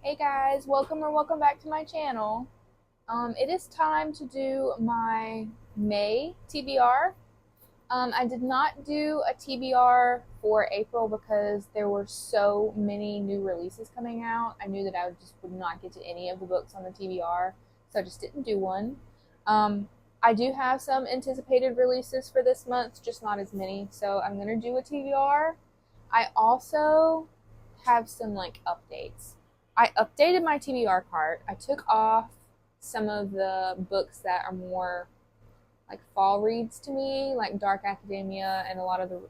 Hey guys, welcome back to my channel. It is time to do my May TBR. I did not do a TBR for April because there were so many new releases coming out. I knew that I would not get to any of the books on the TBR, so I just didn't do one. I do have some anticipated releases for this month, just not as many, so I'm gonna do a TBR. I also have some updates. I updated my TBR cart. I took off some of the books that are more like fall reads to me, like Dark Academia and a lot of the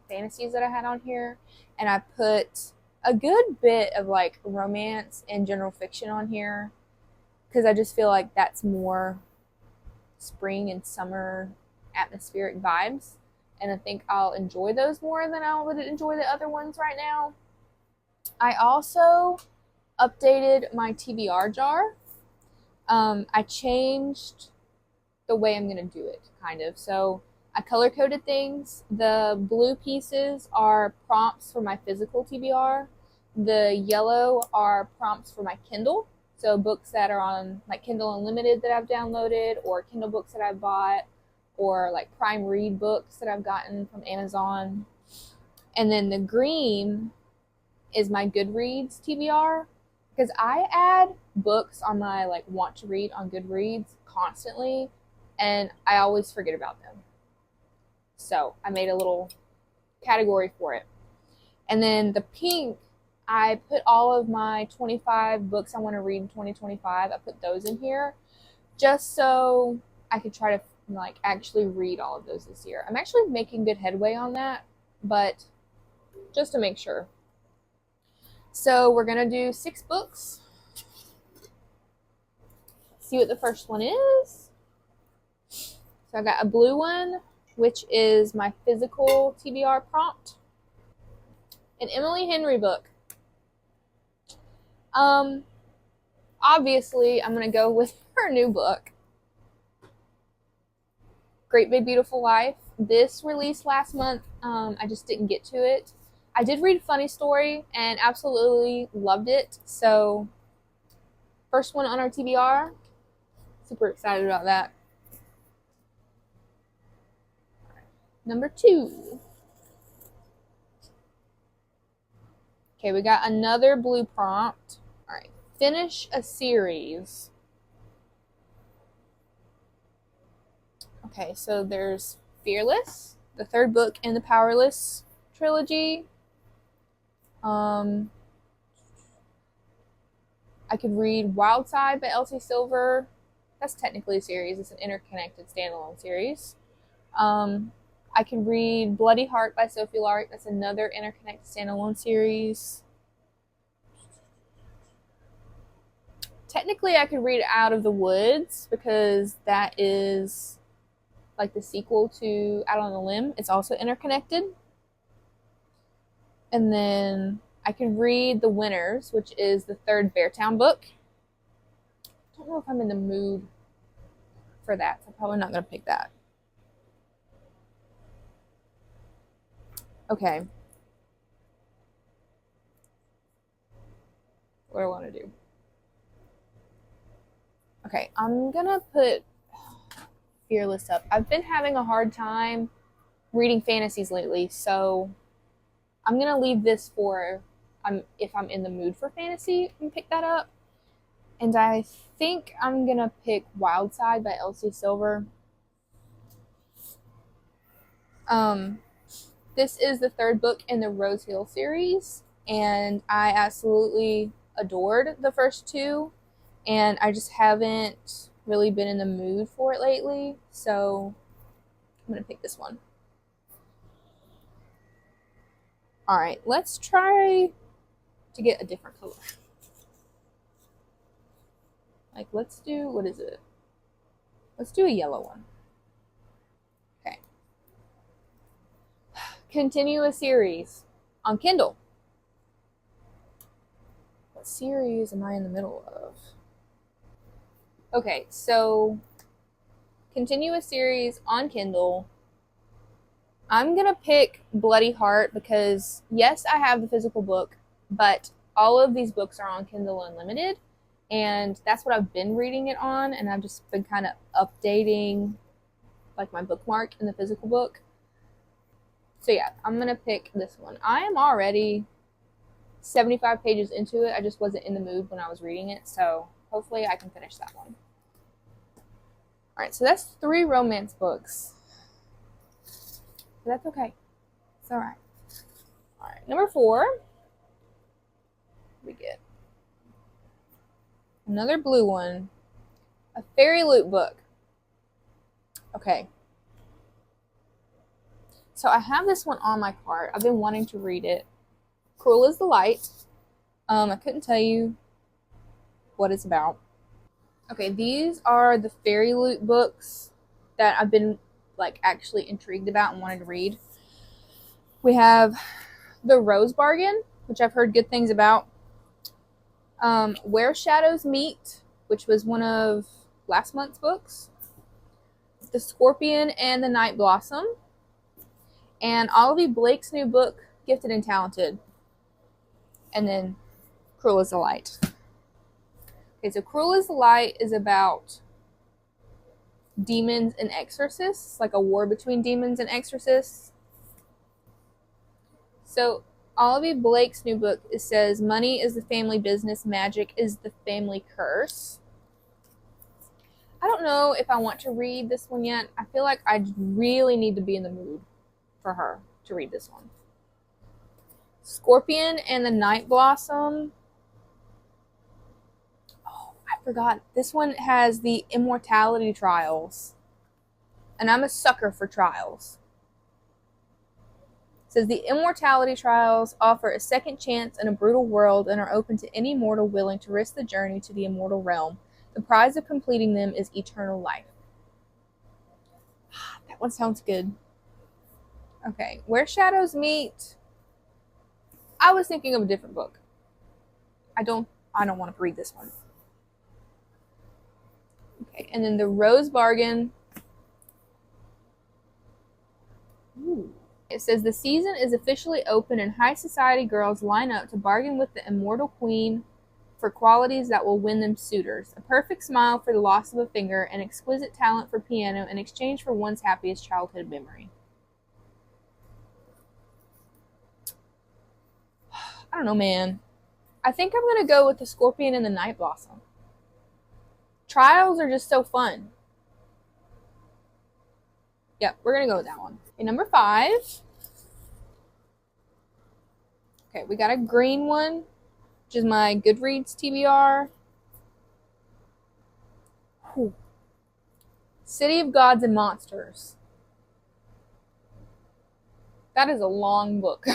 fantasies that I had on here. And I put a good bit of like romance and general fiction on here because I just feel like that's more spring and summer atmospheric vibes. And I think I'll enjoy those more than I would enjoy the other ones right now. I also updated my TBR jar. I changed the way I'm going to do it, kind of. So I color coded things. The blue pieces are prompts for my physical TBR. The yellow are prompts for my Kindle. So books that are on like Kindle Unlimited that I've downloaded, or Kindle books that I've bought, or like Prime Read books that I've gotten from Amazon. And then the green is my Goodreads TBR because I add books on my like want to read on Goodreads constantly and I always forget about them. So I made a little category for it. And then the pink, I put all of my 25 books I want to read in 2025. I put those in here just so I could try to like actually read all of those this year. I'm actually making good headway on that, but just to make sure. So we're gonna do 6 books. Let's see what the first one is. So I got a blue one, which is my physical TBR prompt. An Emily Henry book. Obviously I'm gonna go with her new book, Great Big Beautiful Life. This released last month. I just didn't get to it. I did read Funny Story and absolutely loved it. So first one on our TBR. Super excited about that. Number 2. Okay, we got another blue prompt. All right, finish a series. Okay, so there's Fearless, the 3rd book in the Powerless trilogy. I could read Wild Side by Elsie Silver. That's technically a series. It's an interconnected standalone series. I could read Bloody Heart by Sophie Lark. That's another interconnected standalone series. Technically, I could read Out of the Woods because that is like the sequel to Out on a Limb. It's also interconnected. And then I could read The Winners, which is the 3rd Beartown book. I don't know if I'm in the mood for that, so I'm probably not going to pick that. Okay. What do I want to do? Okay, I'm going to put Fearless up. I've been having a hard time reading fantasies lately, so I'm going to leave this for if I'm in the mood for fantasy and pick that up. And I think I'm going to pick Wild Side by Elsie Silver. This is the 3rd book in the Rose Hill series, and I absolutely adored the first 2, and I just haven't really been in the mood for it lately, so I'm going to pick this one. All right, let's try to get a different color. Like, let's do, what is it? Let's do a yellow one. Okay. Continue a series on Kindle. What series am I in the middle of? Okay, so continue a series on Kindle. I'm gonna pick Bloody Heart because yes, I have the physical book, but all of these books are on Kindle Unlimited, and that's what I've been reading it on, and I've just been kind of updating like my bookmark in the physical book. So yeah, I'm gonna pick this one. I am already 75 pages into it. I just wasn't in the mood when I was reading it, so hopefully I can finish that one. All right, so that's 3 romance books. But that's okay. It's all right. All right, number 4, we get another blue one, a fairy loot book. Okay. So I have this one on my cart. I've been wanting to read it. Cruel is the Light. I couldn't tell you what it's about. Okay, these are the fairy loot books that I've been like actually intrigued about and wanted to read. We have The Rose Bargain, which I've heard good things about. Where Shadows Meet, which was one of last month's books. The Scorpion and the Night Blossom. And Olivia Blake's new book, Gifted and Talented. And then Cruel is the Light. Okay, so Cruel is the Light is about demons and exorcists, like a war between demons and exorcists. So Olivia Blake's new book, it says, money is the family business, magic is the family curse. I don't know if I want to read this one yet. I feel like I really need to be in the mood for her to read this one. Scorpion and the Night Blossom. Oh, I forgot. This one has the immortality trials. And I'm a sucker for trials. It says the immortality trials offer a second chance in a brutal world and are open to any mortal willing to risk the journey to the immortal realm. The prize of completing them is eternal life. That one sounds good. Okay, Where Shadows Meet. I was thinking of a different book. I don't want to read this one. Okay, and then The Rose Bargain. Ooh. It says the season is officially open and high society girls line up to bargain with the immortal queen for qualities that will win them suitors. A perfect smile for the loss of a finger, an exquisite talent for piano in exchange for one's happiest childhood memory. I don't know, man. I think I'm going to go with The Scorpion and the Night Blossom. Trials are just so fun. Yep, we're going to go with that one. Okay, number 5. Okay, we got a green one, which is my Goodreads TBR. Whew. City of Gods and Monsters. That is a long book.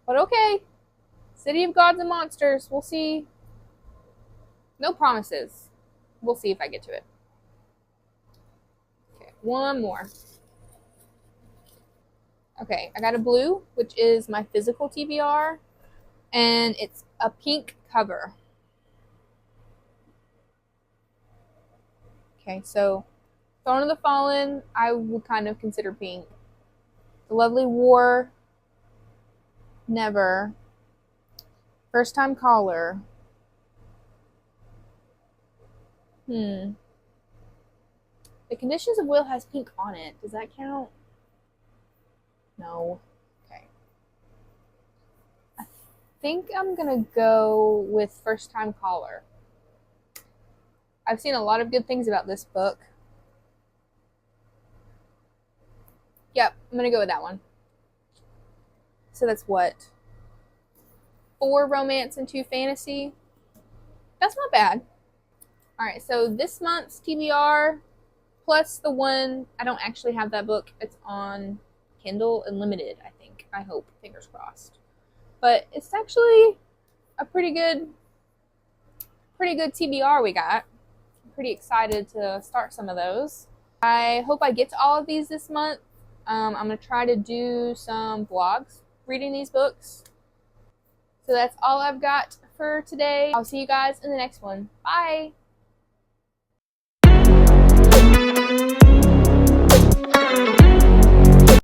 But okay. City of Gods and Monsters. We'll see. No promises. We'll see if I get to it. Okay, one more. Okay, I got a blue, which is my physical TBR, and it's a pink cover. Okay, so Throne of the Fallen, I would kind of consider pink. The Lovely War, never. First Time Caller. The Conditions of Will has pink on it. Does that count? No. Okay. I think I'm gonna go with First Time Caller. I've seen a lot of good things about this book. Yep, I'm gonna go with that one. So that's what? 4 romance and 2 fantasy. That's not bad. Alright, so this month's TBR, plus the one, I don't actually have that book. It's on Kindle Unlimited, I think. I hope. Fingers crossed. But it's actually a pretty good TBR we got. I'm pretty excited to start some of those. I hope I get to all of these this month. I'm going to try to do some vlogs reading these books. So that's all I've got for today. I'll see you guys in the next one. Bye!